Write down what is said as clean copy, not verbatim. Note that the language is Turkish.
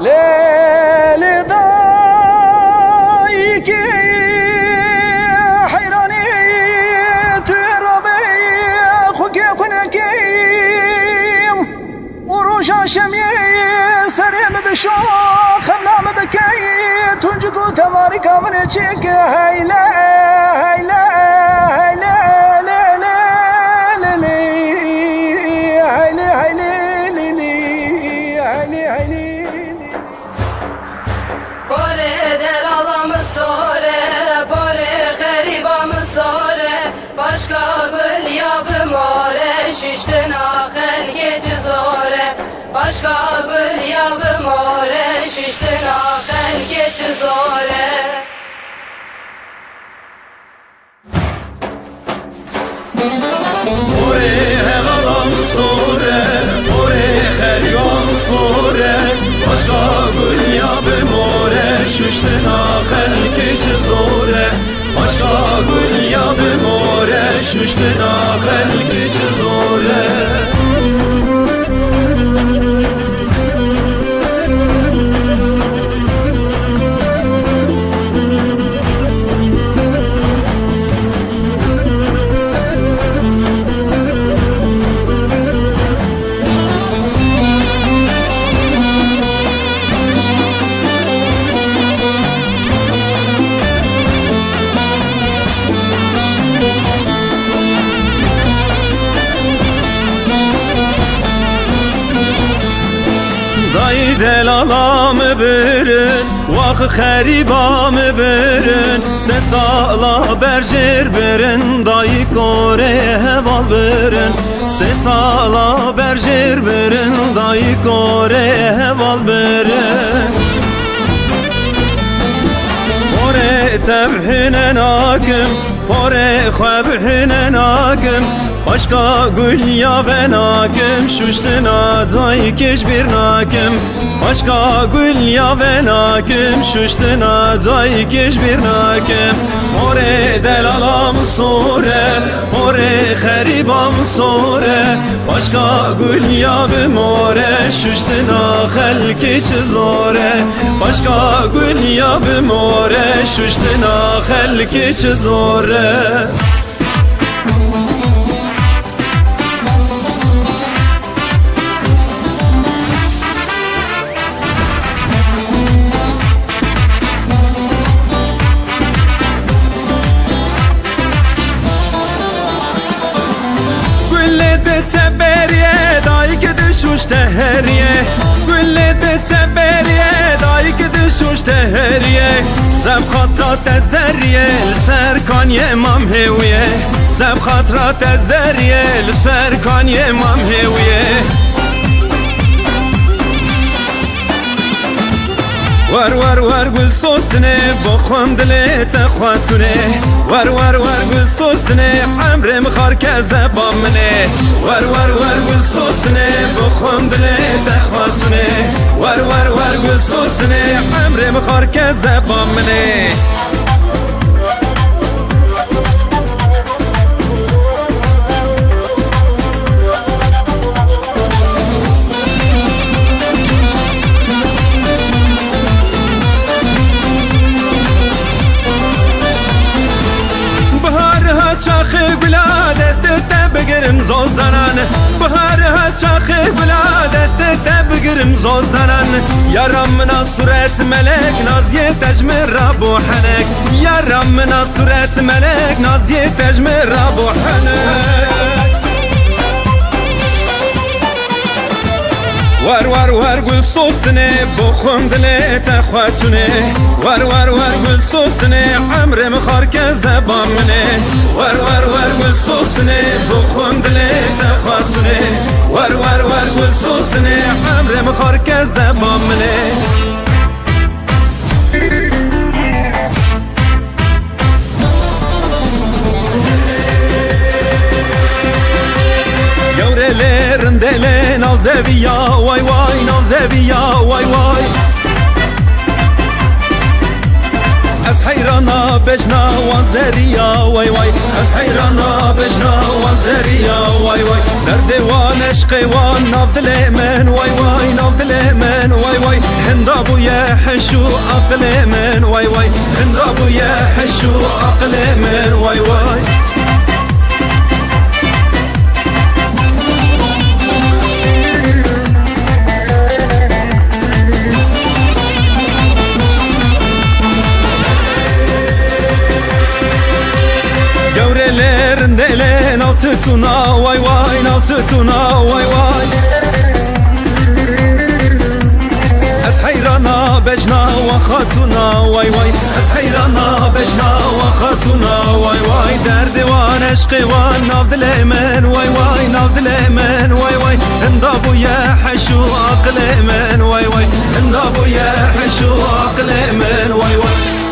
ليل ضايقي حيراني تربي خوكي كنكيم وروشا شمي سريم بشوق خبنام بكي تنجكو تماركا من تشيك هيلا هيلا هيلا Başka gül yavrum ore, şiştin ahel geçiz ore. Ore hevalam sore, ore heryon sore. Başka gül yavrum ore, şiştin ahel geçiz ore. Başka gül yavrum ore, şiştin ahel geçiz ore. Dayı delalamı birin, vakı xəribamı birin. Ses ala berjer birin, dayı kore heval birin. Ses ala berjer birin, dayı kore heval birin. Ore tebhine nakim, ore xebhine nakim. Başka gül ya ben hakim, şuştin aday keş bir nakim. Başka gül ya ben hakim, şuştin aday keş bir nakim. Ore delalam sore, ore xeribam sore. Başka gül ya ben more, şuştin ahel keç zore. Başka gül ya ben more, şuştin ahel keç zore. Teberiye dayık düşüş teheriye Gülle de teberiye dayık düşüş teheriye Seb khatra tezeriye Serkan yemam heviye Seb khatra tezeriye Serkan yemam heviye Var var var gül sosne Bokhum dile tekhwatune Var var var gül sosne Amrem kharkeze bamne Var var var gül sosne Bokhum dile tekhwatune Var var var gül sosne Amrem kharkeze bamne çaxı güla destekte begirim zozanan Bahar ha çaxı güla destekte begirim zozanan Yaramına suret melek naziye tecmir rabu hanek Yaramına suret melek naziye tecmir rabu hanek Var var var gül sosne bokhum dile tekhwatune Var var var gül sosne amrem kharkeze bamne Var var var gül sosne bokhum dile tekhwatune Var var var gül sosne amrem kharkeze bamne Dele navzeviya vay vay navzeviya vay vay Ez hayrana bejna wanzeriya vay vay Ez hayrana bejna wanzeriya vay vay Derde wan eşqi wan nav dile men vay vay nav dile men vay vay Hinda اندابو يا حشو عقل من واي واي اندابو يا حشو عقل من واي واي رندله نوتتونا واي واي نوتتونا واي واي أسحيرنا بجنا وخاتونا واي واي أسحيرنا بجنا وخاتونا واي واي درد وان عشق وان نافذ الأمن واي واي نافذ الأمن واي واي اندابو يا حشو عقل من واي واي اندابو يا حشو عقل من واي واي